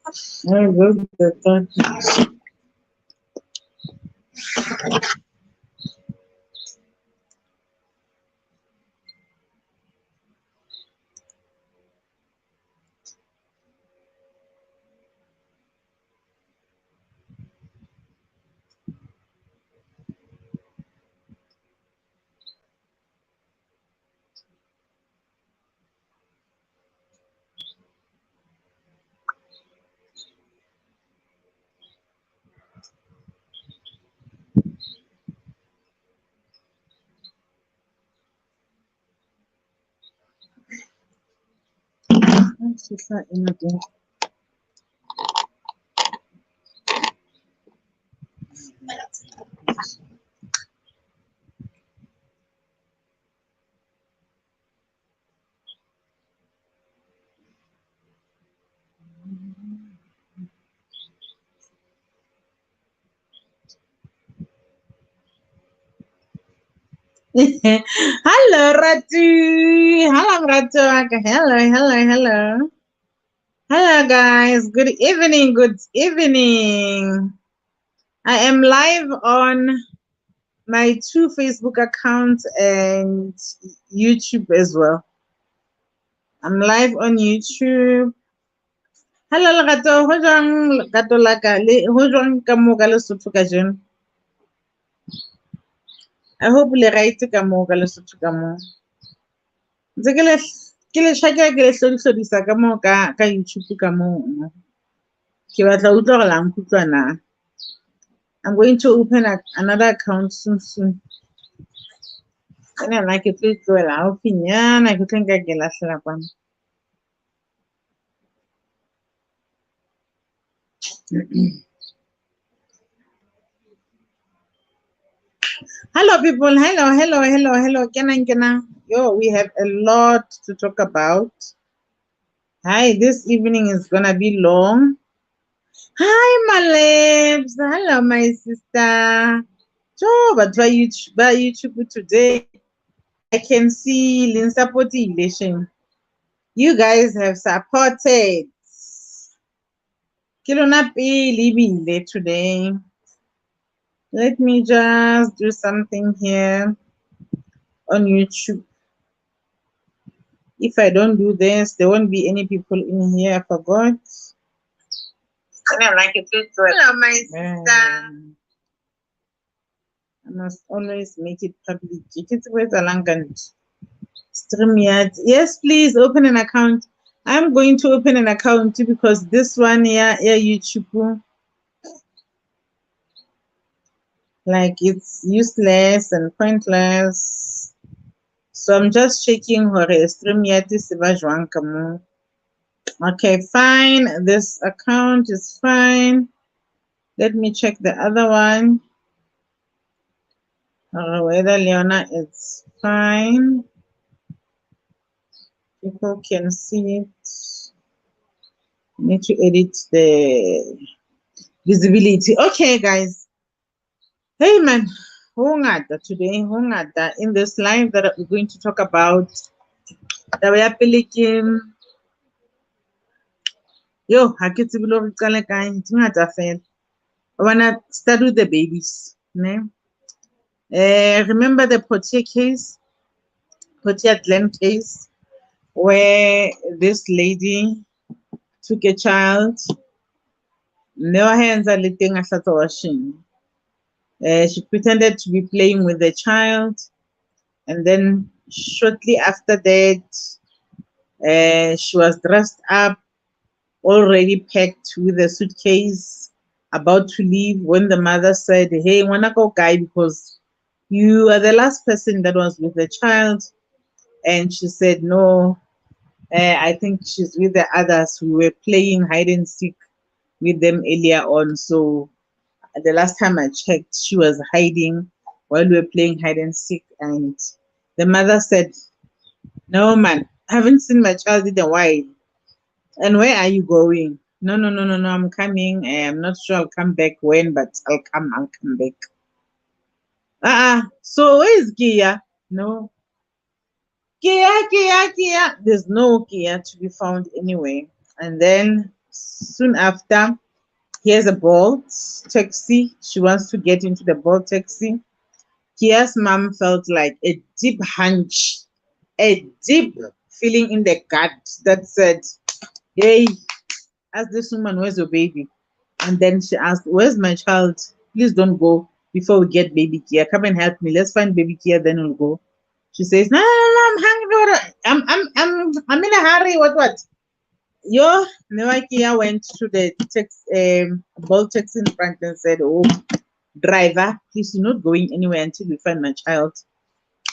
I love the Hello, Ratu. Hello, Ratu. Hello, hello, hello. Hello, guys. Good evening. Good evening. I am live on my 2 Facebook accounts and YouTube as well. I'm live on YouTube. Hello, Lerato. Ho jwang Lerato la ka? Ho jwang ka moo ka Lesotho ka jeno? I hope le right ka moo ka Lesotho ka moo. Ntse ke le tjhakela ke le hlodihlodisa ka moo ka YouTube ka moo. Ke batla ho utlwa gore la nkutlwa na. I'm going to open another account soon. Ene nna ke tlo e tlohela haufinyana ke tlo nka ke lahlela kwano. Hello, people. Hello. Kena. Yo, we have a lot to talk about. Hi, this evening is gonna be long. Hi, my lips. Hello, my sister. So, but by YouTube today, I can see Lin supporting election. You guys have supported. Kilona Libile today. Let me just do something here on YouTube. If I don't do this, there won't be any people in here. I forgot. Hello, my sister. I must always make it public. It's with a Langan StreamYard. Yes, please open an account. I'm going to open an account too because this one here, YouTube, like it's useless and pointless. So I'm just checking her StreamYard is Kamo. Okay, fine. This account is fine. Let me check the other one. Whether Leona is fine. People can see it. Need to edit the visibility. Okay, guys. Hey, man. Today, in this live that we're going to talk about, that we are pelican. Yo, I get to be loved. I wanna start with the babies. Remember the Portier case, Portier Glen case, where this lady took a child. No hands are letting us at washing. She pretended to be playing with the child, and then shortly after that, she was dressed up, already packed with a suitcase, about to leave when the mother said, "Hey, wanna go, guy, because you are the last person that was with the child." And she said, "No, I think she's with the others. We were playing hide and seek with them earlier on. So the last time I checked, she was hiding while we were playing hide and seek." And the mother said, "No, man, I haven't seen my child in a while. And where are you going?" No, I'm coming. I'm not sure I'll come back when, but I'll come back. So where is Keeya? No. Keeya. There's no Keeya to be found anyway. And then Soon after, here's a Bolt taxi. She wants to get into the Bolt taxi. Keeya's mom felt like a deep hunch, a deep feeling in the gut that said, hey, ask this woman, where's your baby? And then she asked, where's my child? Please don't go before we get baby Keeya. Come and help me. Let's find baby Keeya, then we'll go. She says, no, no, no, I'm hungry. I'm in a hurry. What? Yo, Newa Keeya went to the Bolt taxi in front and said, oh, driver, please, you're not going anywhere until we find my child.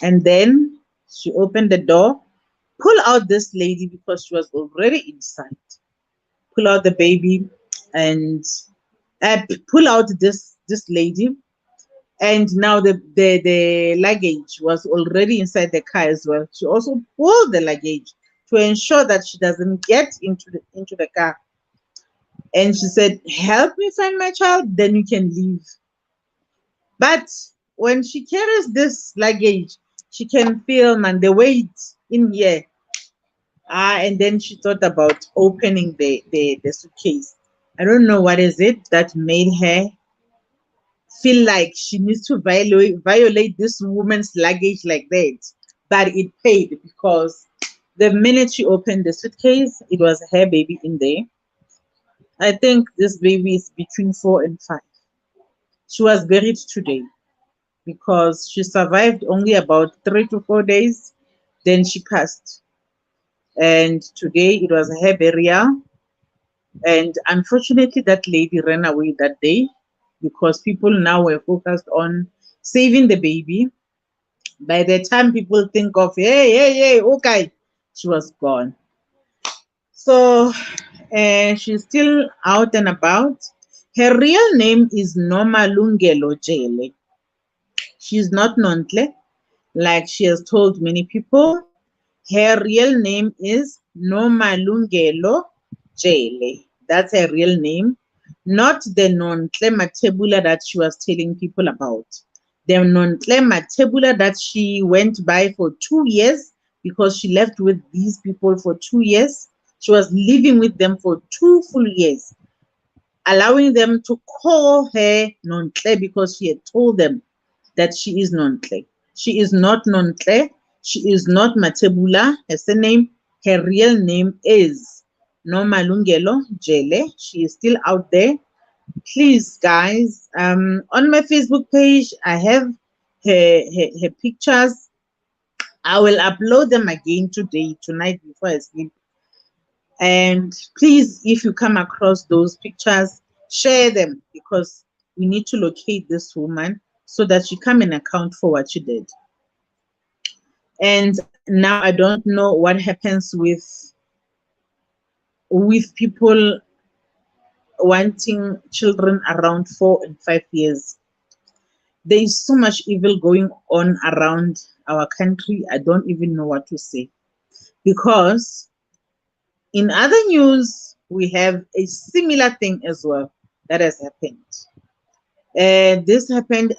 And then she opened the door, pull out this lady because she was already inside. Pull out the baby and pull out this lady. And now the luggage was already inside the car as well. She also pulled the luggage to ensure that she doesn't get into the car. And she said, help me find my child, then you can leave. But when she carries this luggage, she can feel, man, the weight in here. And then she thought about opening the suitcase. I don't know what is it that made her feel like she needs to violate this woman's luggage like that. But it paid because the minute she opened the suitcase, it was her baby in there. I think this baby is between 4 and 5. She was buried today because she survived only about 3 to 4 days. Then she passed. And today it was her burial. And unfortunately, that lady ran away that day because people now were focused on saving the baby. By the time people think of, hey, okay, she was gone. So she's still out and about. Her real name is Nomalungelo Jele. She's not Nontle, like she has told many people. Her real name is Nomalungelo Jele. That's her real name, not the Nontle Matebula that she was telling people about. The Nontle Matebula that she went by for 2 years because she left with these people for 2 years. She was living with them for 2 full years, allowing them to call her Nontle because she had told them that she is Nontle. She is not Nontle. She is not Matebula. Her surname, her real name is Nomalungelo Jele. She is still out there. Please, guys, on my Facebook page, I have her pictures. I will upload them again tonight before I sleep. And please, if you come across those pictures, share them because we need to locate this woman so that she come and account for what she did. And now I don't know what happens with people wanting children around 4 and 5 years. There is so much evil going on around our country. I don't even know what to say. Because in other news, we have a similar thing as well that has happened. This happened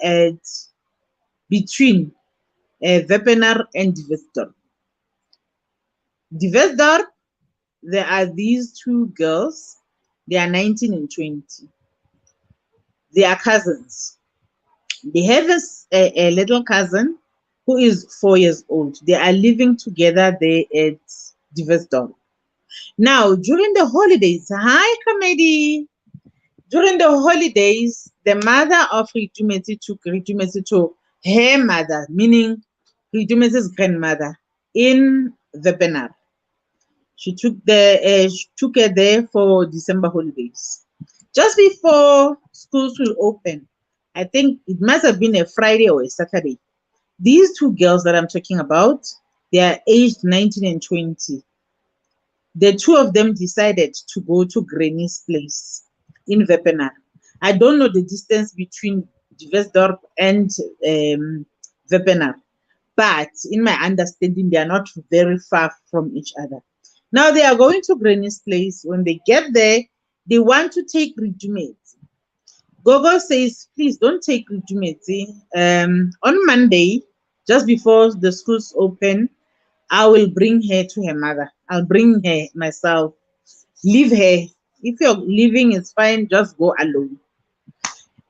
between Wepener and Divesdorp. Divesdorp, there are these 2 girls. They are 19 and 20. They are cousins. They have a little cousin who is 4 years old. They are living together there at Divesdorp. Now, during the holidays, hi, Kamedi. During the holidays, the mother of Reitumetse took Reitumetse to her mother, meaning Reitumetse's grandmother, in Wepener. She took her there for December holidays. Just before schools will open, I think it must have been a Friday or a Saturday. These 2 girls that I'm talking about, they are aged 19 and 20. The 2 of them decided to go to Granny's place in Wepener. I don't know the distance between Divesdorp and Wepener, but in my understanding, they are not very far from each other. Now they are going to Granny's place. When they get there, they want to take Reitumetse. Gogo says, please don't take Reitumetse. On Monday, just before the schools open, I will bring her to her mother. I'll bring her myself, leave her If your living is fine, just go alone.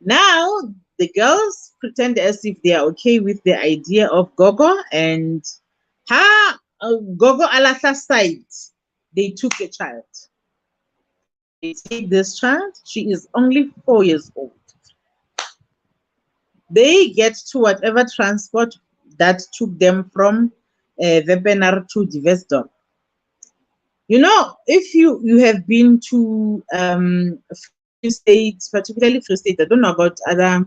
Now, the girls pretend as if they are okay with the idea of Gogo, and Gogo Alatha side, they took a child. They take this child. She is only 4 years old. They get to whatever transport that took them from Wepener to Divesdorp. You know, if you have been to Free State, particularly Free State, I don't know about other,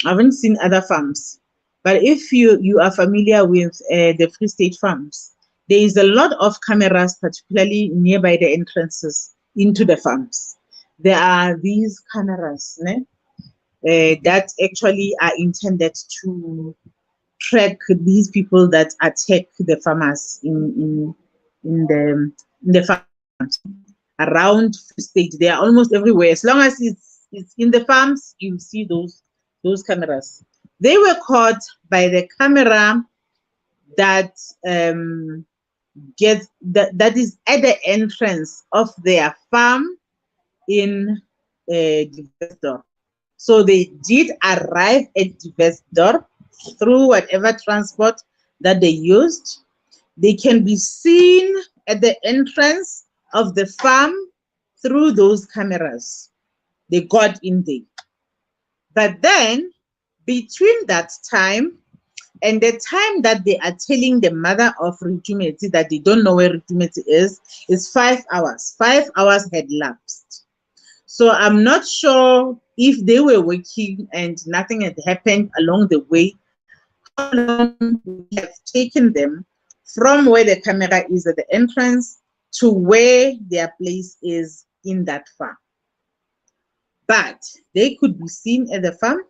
I haven't seen other farms, but if you are familiar with the Free State farms, there is a lot of cameras, particularly nearby the entrances into the farms. There are these cameras that actually are intended to track these people that attack the farmers in the farms around Free State. They are almost everywhere. As long as it's in the farms, you see those cameras. They were caught by the camera that that is at the entrance of their farm in Divesdorp. So they did arrive at Divesdorp through whatever transport that they used. They can be seen at the entrance of the farm through those cameras. They got in there. But then, between that time and the time that they are telling the mother of Reitumetse that they don't know where Reitumetse is 5 hours. 5 hours had lapsed. So I'm not sure if they were working and nothing had happened along the way, how long would have taken them from where the camera is at the entrance to where their place is in that farm. But they could be seen at the farm,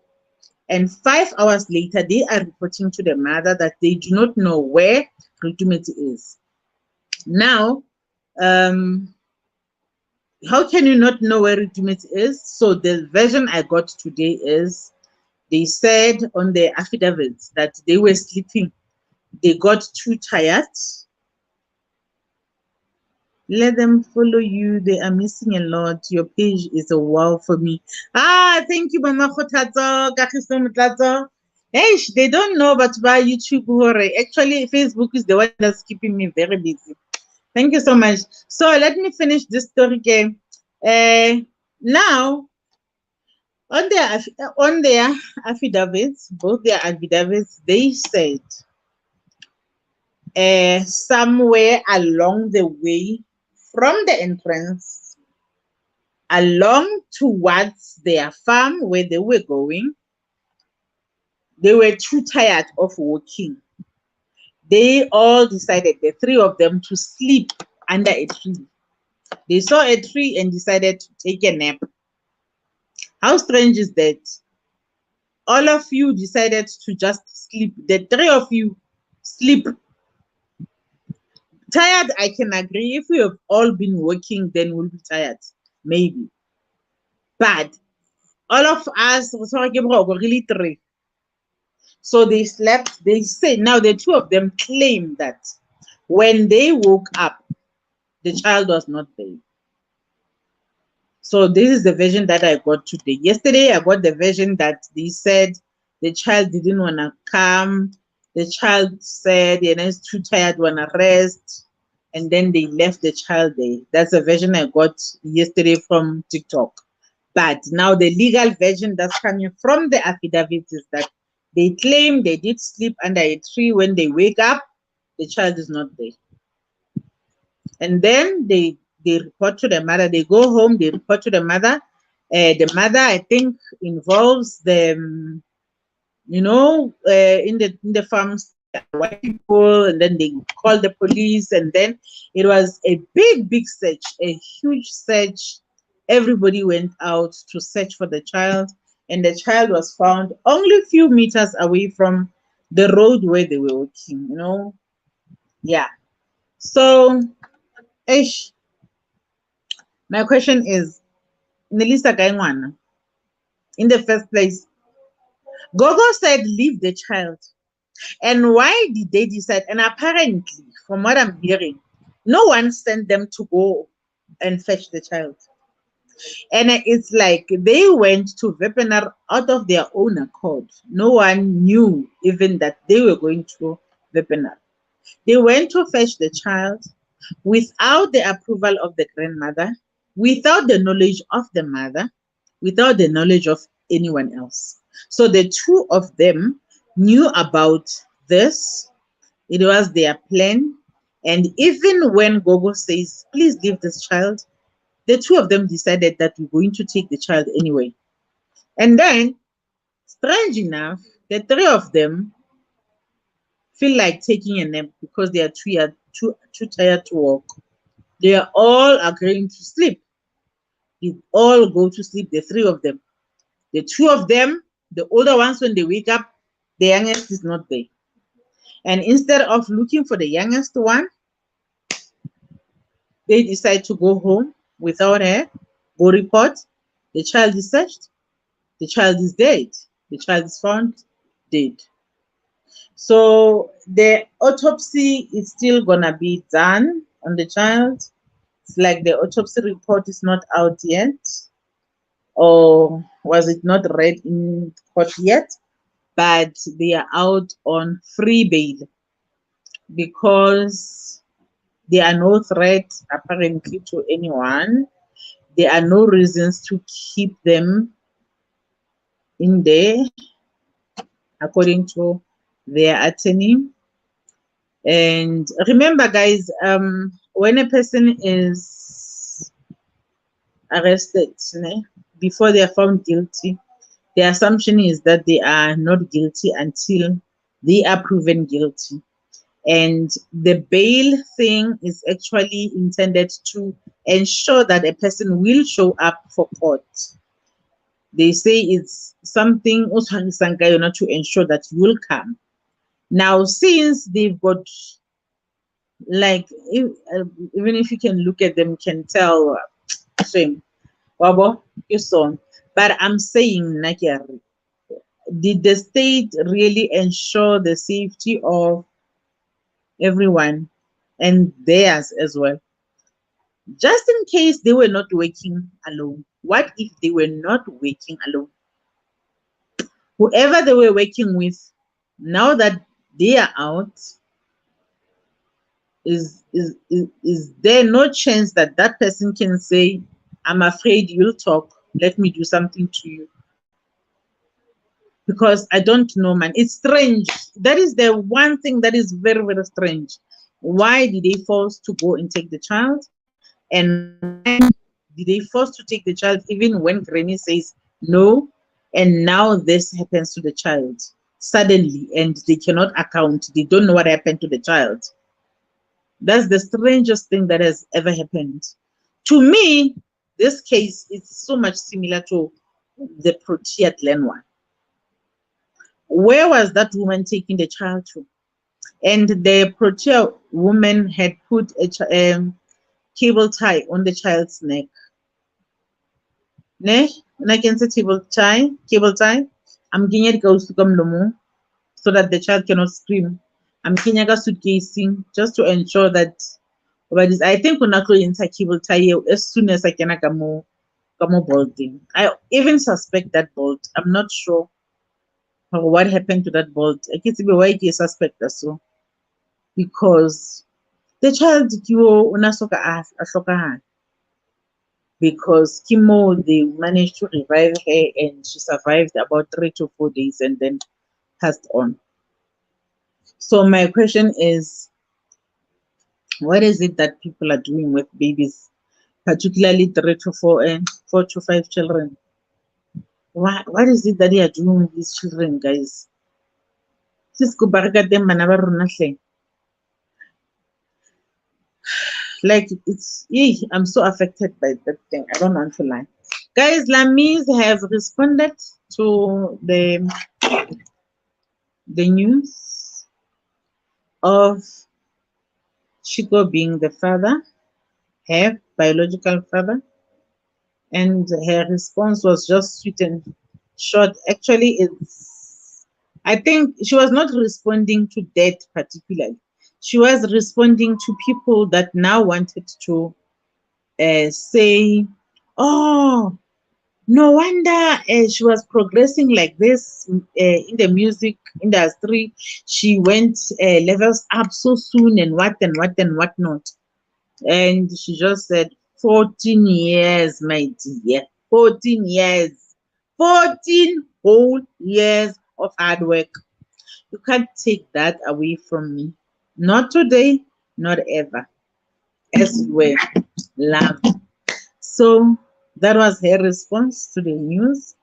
and 5 hours later, they are reporting to the mother that they do not know where Reitumetse is. Now, how can you not know where Reitumetse is? So the version I got today is they said on their affidavits that they were sleeping. They got too tired. Let them follow you. They are missing a lot. Your page is a wow for me. Thank you, Mama Khotatso, Kagiso Motlatso. Hey, they don't know, but by YouTube, actually, Facebook is the one that's keeping me very busy. Thank you so much. So let me finish this story game. Now, on their affidavits, both their affidavits, they said somewhere along the way from the entrance along towards their farm where they were going, they were too tired of walking. They all decided, the three of them, to sleep under a tree. They saw a tree and decided to take a nap. How strange is that? All of you decided to just sleep. The three of you sleep. Tired, I can agree. If we have all been working, then we'll be tired. Maybe. But all of us really three. So they slept. They say now the two of them claim that when they woke up, the child was not there. So this is the version that I got today. Yesterday, I got the version that they said the child didn't want to come. The child said, it's too tired, want to rest. And then they left the child there. That's a version I got yesterday from TikTok. But now the legal version that's coming from the affidavit is that they claim they did sleep under a tree. When they wake up, the child is not there. And then they report to the mother. They go home, they report to the mother. The mother, I think, involves them, in the farms, white people, and then they call the police, and then it was a big search, a huge search. Everybody went out to search for the child, and the child was found only a few meters away from the road where they were working, Yeah. So, my question is, Nelisa Gaingwana, in the first place, Gogo said leave the child. And why did they decide? And apparently, from what I'm hearing, no one sent them to go and fetch the child. And it's like they went to webinar out of their own accord. No one knew even that they were going to webinar. They went to fetch the child without the approval of the grandmother, without the knowledge of the mother, without the knowledge of anyone else. So the two of them knew about this. It was their plan. And even when Gogo says, please leave this child, the two of them decided that we're going to take the child anyway. And then, strange enough, the three of them feel like taking a nap because they are too tired to walk. They are all agreeing to sleep. They all go to sleep, the three of them. The two of them, the older ones, when they wake up, the youngest is not there. And instead of looking for the youngest one, they decide to go home without her, go report. The child is searched. The child is dead. The child is found dead. So the autopsy is still gonna be done on the child. It's like the autopsy report is not out yet, or was it not read in court yet? But they are out on free bail because there are no threats apparently to anyone. There are no reasons to keep them in there, according to their attorney. And remember, guys, when a person is arrested, before they are found guilty, the assumption is that they are not guilty until they are proven guilty. And the bail thing is actually intended to ensure that a person will show up for court. They say it's something also to ensure that you will come. Now, since they've got, like, even if you can look at them, you can tell, shame, wabo, you saw. But I'm saying, Nakiari, did the state really ensure the safety of everyone and theirs as well? Just in case they were not working alone. What if they were not working alone? Whoever they were working with, now that they are out, is there no chance that that person can say, I'm afraid you'll talk, let me do something to you? Because I don't know, man. It's strange. That is the one thing that is very, very strange. Why did they force to go and take the child? And why did they force to take the child even when Granny says no? And now this happens to the child suddenly, and they cannot account. They don't know what happened to the child. That's the strangest thing that has ever happened. To me, this case is so much similar to the Protea Glen one. Where was that woman taking the child to? And the Protea woman had put a cable tie on the child's neck. Ne? When I can say cable tie, I'm getting it goes to come no more so that the child cannot scream. I'm getting a suitcasing just to ensure that. But I think we're not going to cable tie as soon as I can come more bolting. I even suspect that bolt. I'm not sure what happened to that bolt. I can't see why I suspect that so, because the child you unasoka a because chemo they managed to revive her and she survived about 3 to 4 days and then passed on. So my question is, what is it that people are doing with babies, particularly 3 to 4 and 4 to 5 children? What is it that they are doing with these children, guys? Like, it's, I'm so affected by that thing. I don't want to lie. Guys, Lamiez have responded to the news of Chico being the father, her biological father, and her response was just sweet and short. Actually, I think she was not responding to that particularly. She was responding to people that now wanted to say Oh, no wonder she was progressing like this in the music industry. She went levels up so soon and what not. And she just said, 14 years, my dear. 14 years. 14 whole years of hard work. You can't take that away from me. Not today, not ever. As well, love. So that was her response to the news.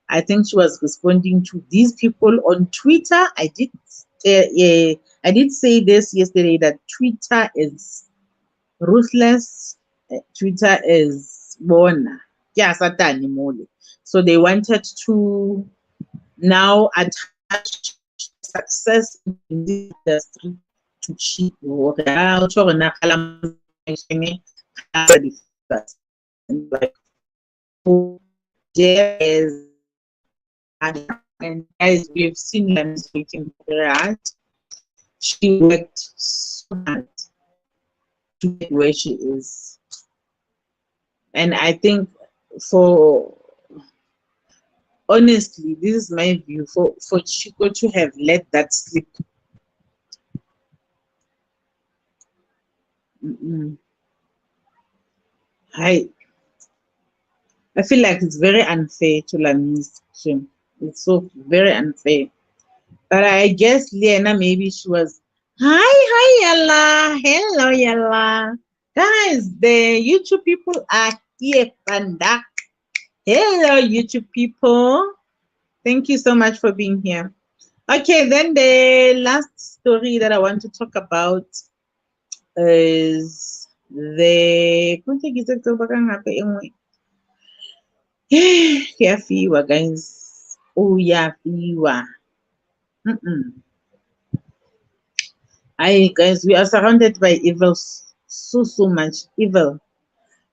I think she was responding to these people on Twitter. I did say this yesterday that Twitter is ruthless. Twitter is bona. Yeah, Satan mole. So they wanted to now attach success in this industry to cheat. Like, oh, there is, and guys, we've seen Lamiez working very hard. She worked so hard to get where she is. And I think for honestly, this is my view, for Chico to have let that slip. I feel like it's very unfair to Lamiez. It's so very unfair. But I guess Lena, maybe she was, hi, Yalla. Hello, Yalla. Guys, the YouTube people are here, Panda. Hello, YouTube people. Thank you so much for being here. Okay, then the last story that I want to talk about is the Yafiwa, guys. Oh, Yafiwa. Guys, we are surrounded by evil, so much evil.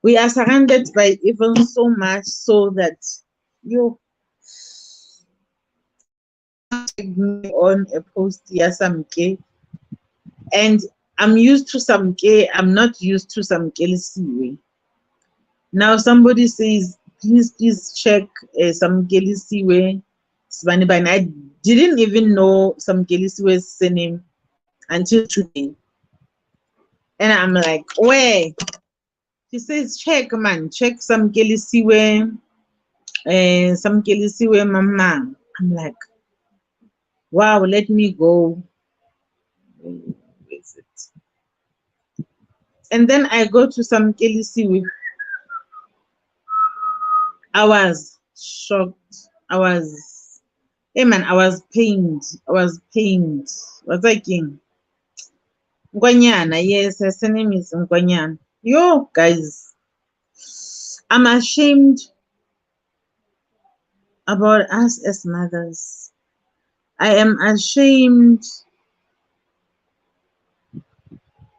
We are surrounded by evil so much so that you me on a post, yes, Samke, and I'm used to Samke. I'm not used to Samke's way. Now somebody says, please check Samke's way. I didn't even know Samke's way's surname until today, and I'm like, wait. She says, check, man, check Samke's way. Samke's way, mama. I'm like, wow, let me go. Where is it? And then I go to Samke's way. I was shocked. Hey man, I was pained. Was like, Ngwanyana, yes, her name is Ngwanyana. Yo, guys, I'm ashamed about us as mothers. I am ashamed.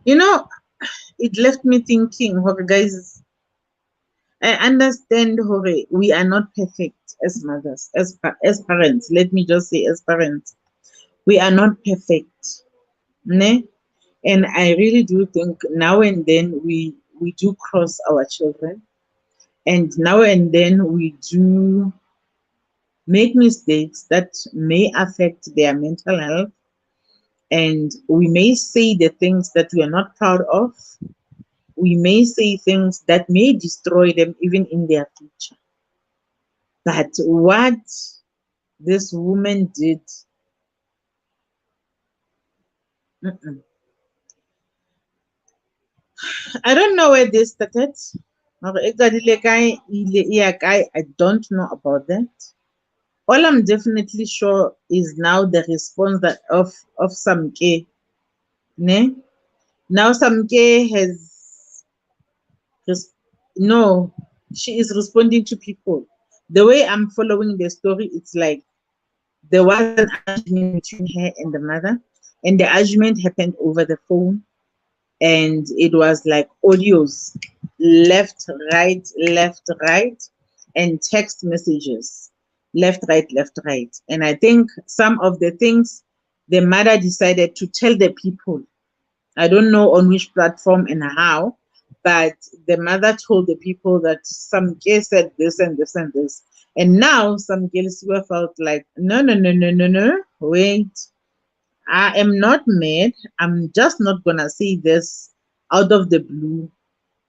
You know, it left me thinking, guys, I understand, we are not perfect as mothers, as parents. Let me just say, as parents, we are not perfect. Ne? And I really do think now and then we do cross our children, and now and then we do make mistakes that may affect their mental health, and we may say the things that we are not proud of. We may say things that may destroy them even in their future. But what this woman did, I don't know where this started. I don't know about that. All I'm definitely sure is now the response that of Samke. Ne? Now Samke no, she is responding to people. The way I'm following the story, it's like there was an argument between her and the mother, and the argument happened over the phone, and it was like audios, left, right, and text messages, left, right. And I think some of the things the mother decided to tell the people, I don't know on which platform and how, but the mother told the people that Samke said this and this and this. And now Samke felt like, no, no, no, no, no, no, wait. I am not mad. I'm just not gonna say this out of the blue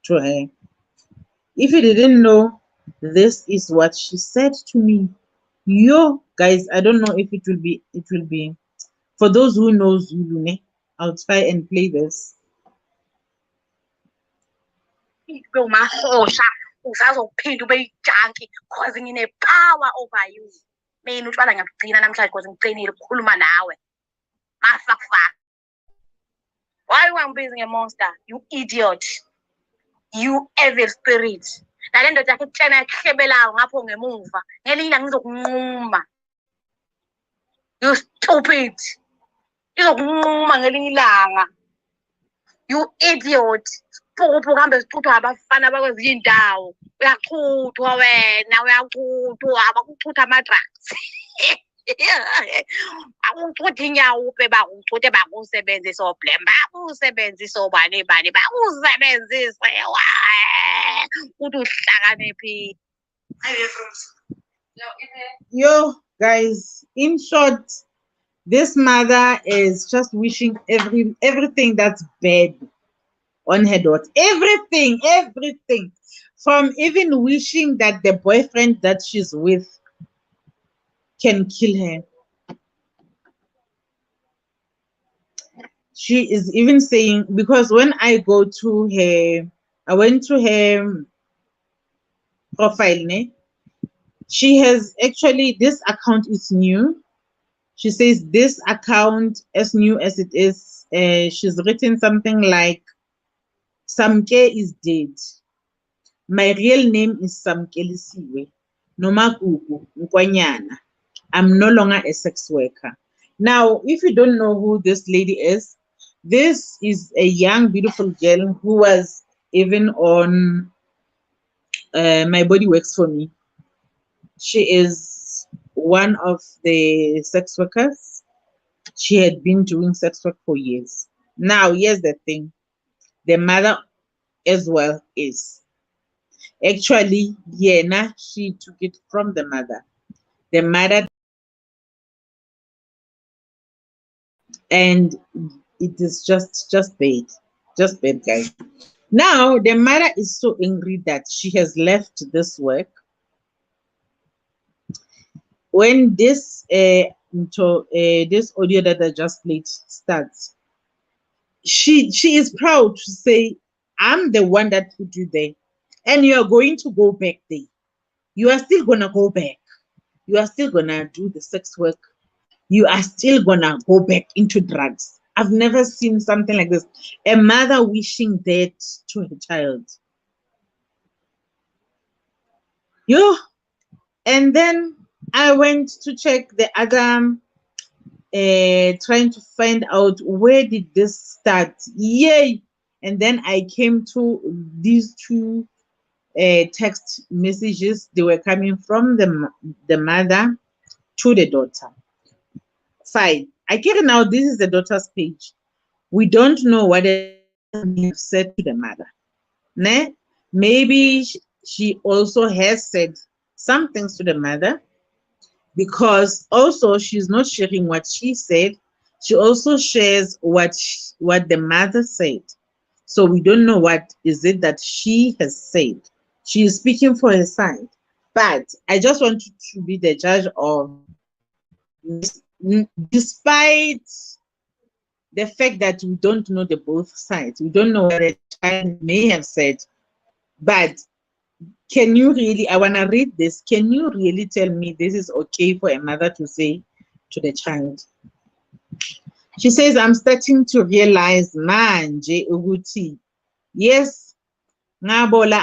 to her. If you didn't know, this is what she said to me. Yo, guys, I don't know if it will be for those who know Zulu, ne? I'll try and play this. Usazophinda ube yijunkie cause ngine-power over you. Mina utshwala ngiyabugcina namhlanje cause ngiqinile ukukhuluma nawe. Mafakufaka. Why wangibiza nge-monster? You idiot. You evil spirit. Nale ndoda yakho ikutshena ekuhlebelayo ngapho ngemuva. Ngelinye ilanga ngizokunquma. You stupid. Izokunquma ngelinye ilanga. You idiot. Phuka hambe sixuthwa abafana bakwezinye indawo. Uyachuthwa wena, uyachuthwa abakuchutha ama-drugs. Akuchutha inyawo ube bakuchuthe bakusebenzise oblem, bakusebenzise obani bani, bakusebenzise uthi uhlakaniphi. Yo, guys, in short, this mother is just wishing everything that's bad on her daughter. Everything. From even wishing that the boyfriend that she's with can kill her. She is even saying, because when I go to her, I went to her profile, ne? She has actually, this account is new. She says this account, as new as it is, she's written something like, Samke is dead. My real name is Samke Lisiwe. Nomakuku Nkwanyana. I'm no longer a sex worker. Now, if you don't know who this lady is, this is a young, beautiful girl who was even on My Body Works For Me. She is one of the sex workers. She had been doing sex work for years. Now, here's the thing. The mother as well is. Actually, Yena, she took it from the mother. The mother, and it is just bad. Just bad, guys. Now, the mother is so angry that she has left this work. When this this audio that I just played starts, she is proud to say, I'm the one that put you there, and you are going to go back there. You are still gonna go back. You are still gonna do the sex work. You are still gonna go back into drugs. I've never seen something like this. A mother wishing that to her child. Yo, and then I went to check the other, trying to find out where did this start. Yay! And then I came to these two text messages. They were coming from the mother to the daughter. Fine. I get it now. This is the daughter's page. We don't know what they have said to the mother. Ne? Maybe she also has said some things to the mother, because also she's not sharing what she said. She also shares what the mother said. So we don't know what is it that she has said. She is speaking for her side. But I just want you to be the judge of, despite the fact that we don't know the both sides, we don't know what the child may have said, but can you really, I want to read this, can you really tell me this is okay for a mother to say to the child? She says, I'm starting to realize manje ukuthi, yes, ngabola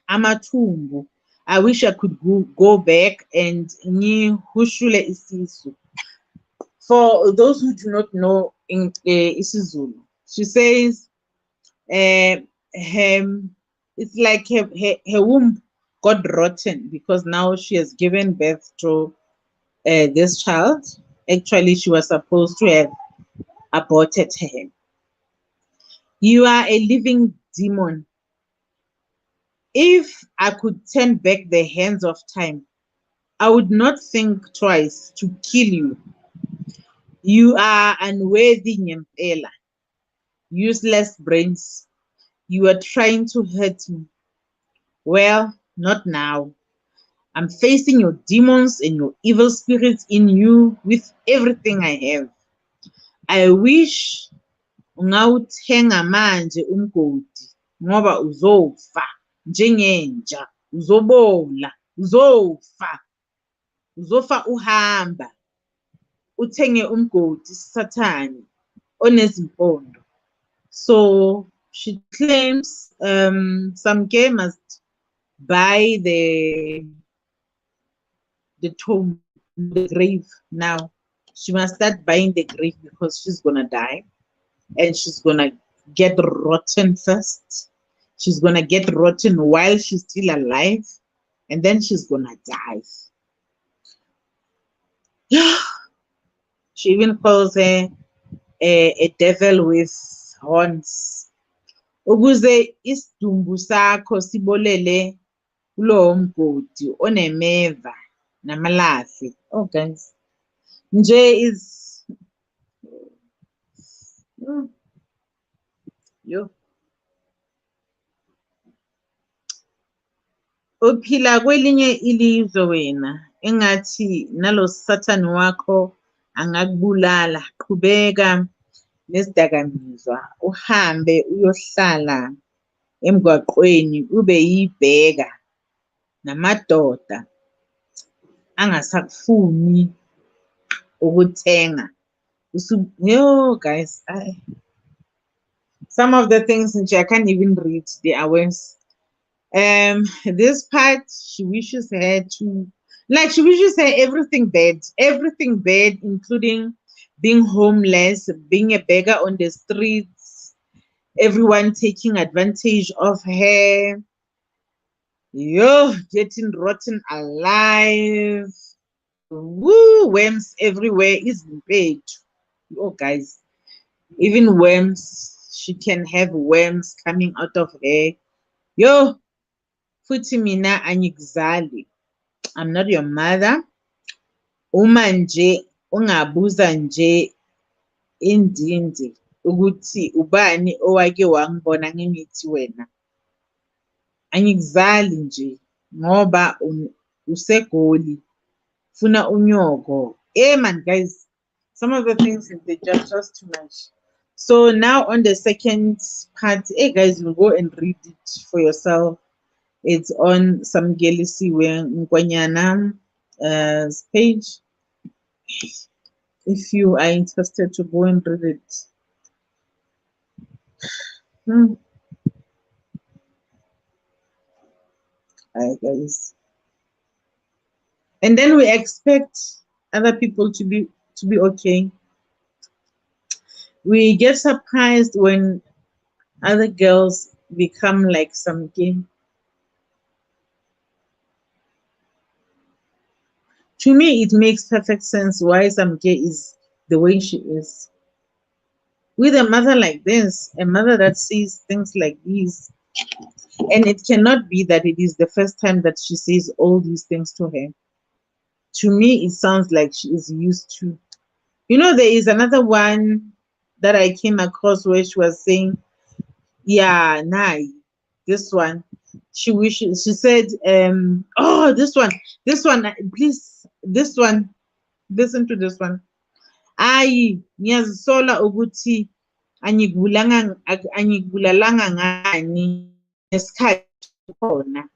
amathumbu. I wish I could go back and ngihushule isisu. For those who do not know in isiZulu, she says, it's like her womb got rotten because now she has given birth to this child. Actually, she was supposed to have aborted her. You are a living demon. If I could turn back the hands of time, I would not think twice to kill you. You are unworthy ngempela. Useless brains. You are trying to hurt me. Well, not now. I'm facing your demons and your evil spirits in you with everything I have. I wish ungawuthenga manje umgodi ngoba uzofa njengenja, uzobola, uzofa uhamba. Uthenge umgodi Sathane onezimpondo. So she claims Samke must buy the tomb, the grave now. She must start buying the grave because she's gonna die and she's gonna get rotten first. She's gonna get rotten while she's still alive, and then she's gonna die. She even calls her a devil with horns. Ukuze isidumbu sakho sibolele kulowo mgodi onemeva namalahle. Oh guys, nje is yo. Uphila kwelinye ilizwe wena engathi nalo sathane wakho angakubulala. Qhubeka nesidakamizwa uhambe uyohlala emgwaqweni ube yibheka namadoda angasakufuni ukuthenga. Yo guys, some of the things I can't even read the hours. This part, she wishes her to, like, she wishes her everything bad, including being homeless, being a beggar on the streets, everyone taking advantage of her, yo, getting rotten alive, woo, worms everywhere, isn't paid. Oh guys, even worms, she can have worms coming out of her. Yo, futhi mina angikuzali. I'm not your mother. Uma nje ungabuza nje indindi ukuthi ubani owake wangibona ngimithi wena. Angikuzali nje ngoba usegoli funa unyoko. Man guys, some of the things they just too much. So now on the second part, hey guys, you go and read it for yourself. It's on Samgelisiwe Nkwanyana's page. If you are interested to go and read it. Alright, guys. And then we expect other people to be okay. We get surprised when other girls become like Samke. To me, it makes perfect sense why Samke is the way she is. With a mother like this, a mother that sees things like these, and it cannot be that it is the first time that she says all these things to her. To me, it sounds like she is used to. You know, there is another one that I came across where she was saying, yeah, nah, this one. She said, oh, this one, please, this one, listen to this one. Ayi, ngiyazisola ukuthi angikubulalanga ngani nesikhathi khona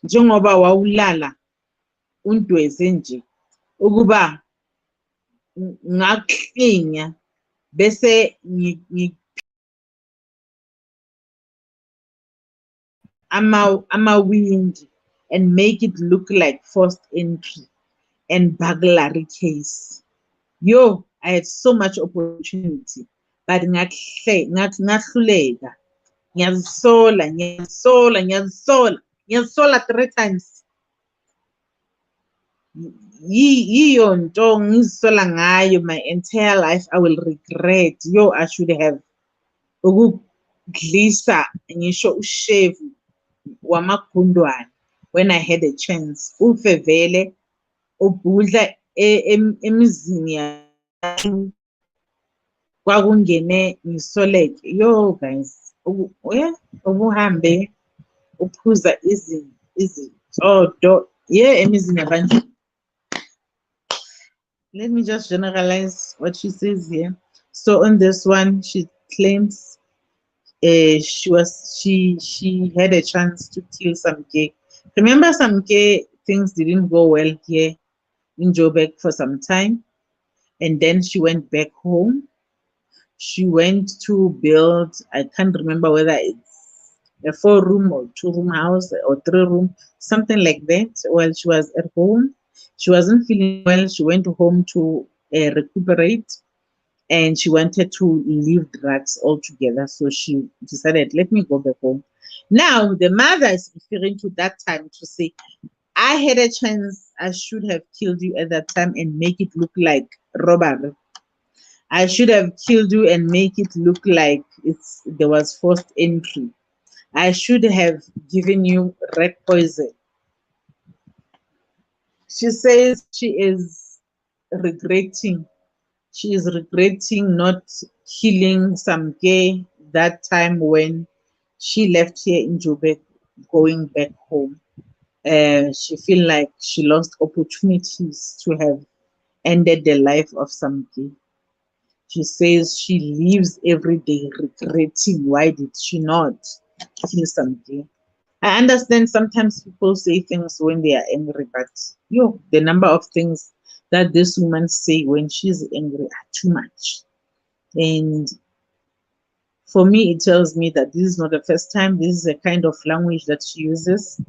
njengoba wawulala undweze nje ukuba ngaklinya bese ama-wind and make it look like forced entry and burglary case. Yo, I had so much opportunity, but ngahluleka. Ngiyazisola 3 times. Yiyo nto ngizisola ngayo my entire life. I will regret. Yo, I should have ukudlisa ngisho ushevu wamakundwane when I had a chance. Ufevele ubudla emizini yabantu kwakungene ngisoleke. Yo guys, ubuhambe uphuza izitodo emizini yabantu. Let me just generalize what she says here. So on this one, she claims she had a chance to kill Samke. Remember, Samke, things didn't go well here in Joburg for some time, and then she went back home. She went to build, I can't remember whether it's a 4-room or 2-room house or 3-room, something like that. While she was at home, she wasn't feeling well. She went home to recuperate, and she wanted to leave drugs altogether. So she decided, let me go back home. Now, the mother is referring to that time to say, I had a chance. I should have killed you at that time and make it look like robbery. I should have killed you and make it look like there was forced entry. I should have given you rat poison. She says she is regretting. She is regretting not killing Samke that time when she left here in Joburg, going back home. She feel like she lost opportunities to have ended the life of Samke. She says she lives every day regretting why did she not kill Samke. I understand sometimes people say things when they are angry, but the number of things that this woman say when she's angry are too much. And for me, it tells me that this is not the first time. This is a kind of language that she uses.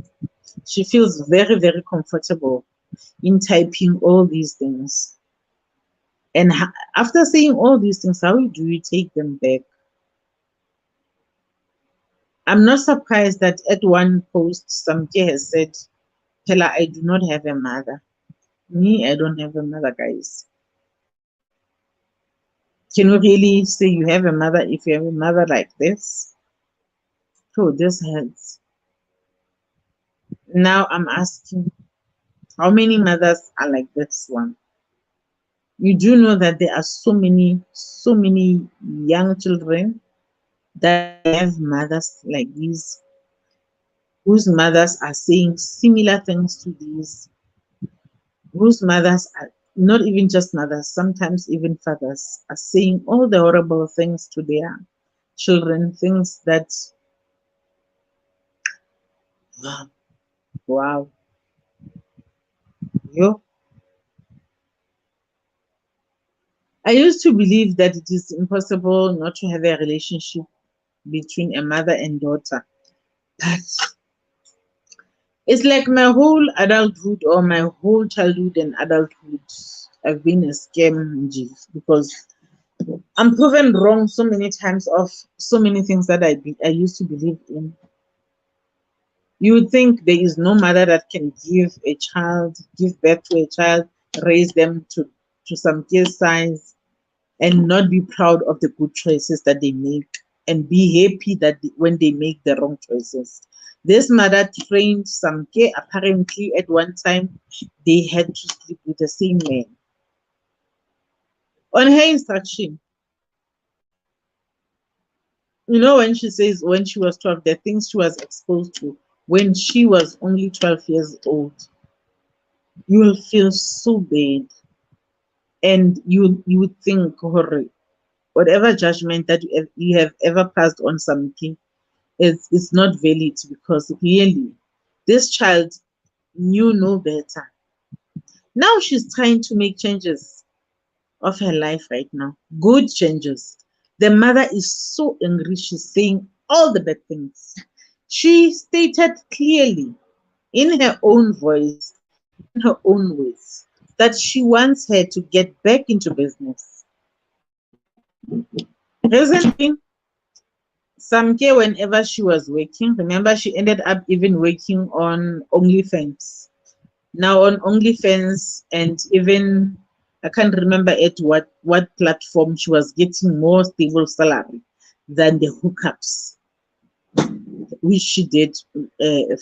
She feels very, very comfortable in typing all these things. And after saying all these things, how do you take them back? I'm not surprised that at one post, Samke has said, Pella, I do not have a mother. Me, I don't have a mother, guys. Can you really say you have a mother if you have a mother like this? Oh, this hurts. Now I'm asking, how many mothers are like this one? You do know that there are so many young children that have mothers like these, whose mothers are saying similar things to these, whose mothers are not even just mothers, sometimes even fathers are saying all the horrible things to their children, things that, wow, yo. I used to believe that it is impossible not to have a relationship between a mother and daughter. But it's like my whole adulthood or my whole childhood and adulthood have been a scam, because I'm proven wrong so many times of so many things that I used to believe in. You would think there is no mother that can give birth to a child, raise them to some key size, and not be proud of the good choices that they make and be happy that when they make the wrong choices. This mother trained Samke. Apparently, at one time, they had to sleep with the same man. On her instruction, when she says when she was 12, the things she was exposed to when she was only 12 years old, you will feel so bad. And you would think, whatever judgment that you have ever passed on Samke, it's not valid, because really, this child knew no better. Now she's trying to make changes of her life right now. Good changes. The mother is so angry. She's saying all the bad things. She stated clearly in her own voice, in her own words, that she wants her to get back into business. Recently, Samke, whenever she was working, remember she ended up even working on OnlyFans. Now on OnlyFans, and even I can't remember at what platform, she was getting more stable salary than the hookups. which she did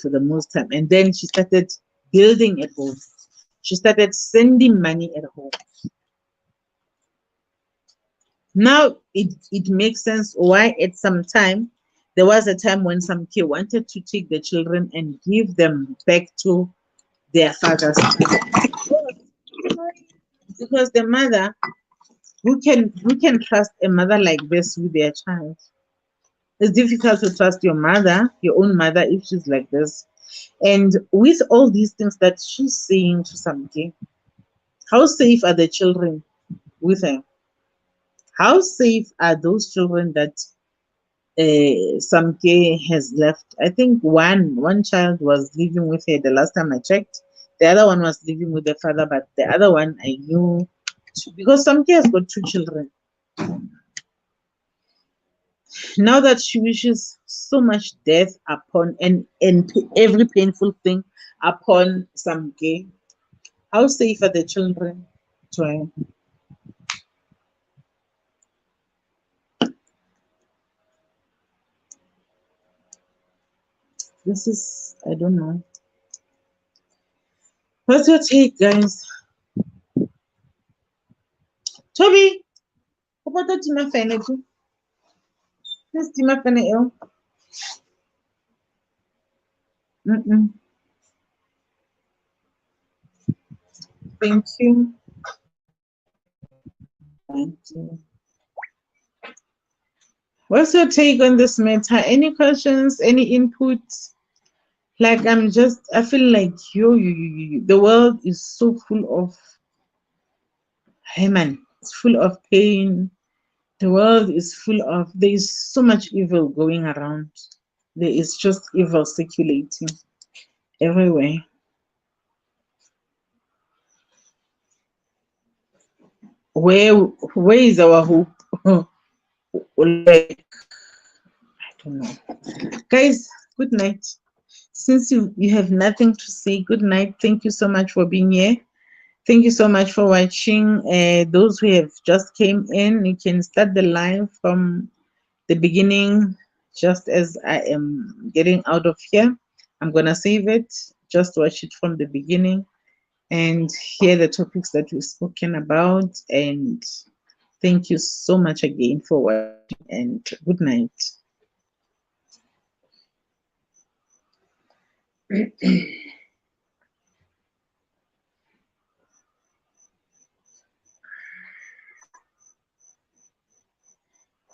for the most time. And then she started building at home. She started sending money at home. Now it makes sense why at some time there was a time when Samke wanted to take the children and give them back to their fathers. Because the mother, who can trust a mother like this with their child? It's difficult to trust your mother, your own mother, if she's like this. And with all these things that she's saying to Samke, how safe are the children with her? How safe are those children that Samke has left? I think one child was living with her the last time I checked. The other one was living with the father, but the other one I knew, because Samke has got 2 children. Now that she wishes so much death upon and every painful thing upon Samke, how safe are the children to her? This is, I don't know. What's your take, guys? Toby, what about the fan? Let's do my fan. Thank you. Thank you. What's your take on this matter? Any questions? Any input? Like I feel like the world is so full of, hey man, it's full of pain. The world is full of, there is so much evil going around. There is just evil circulating everywhere. Where is our hope? Like, I don't know. Guys, good night. Since you have nothing to say, good night. Thank you so much for being here. Thank you so much for watching. Those who have just came in, you can start the live from the beginning. Just as I am getting out of here, I'm gonna save it. Just watch it from the beginning and hear the topics that we've spoken about. And thank you so much again for watching, and good night.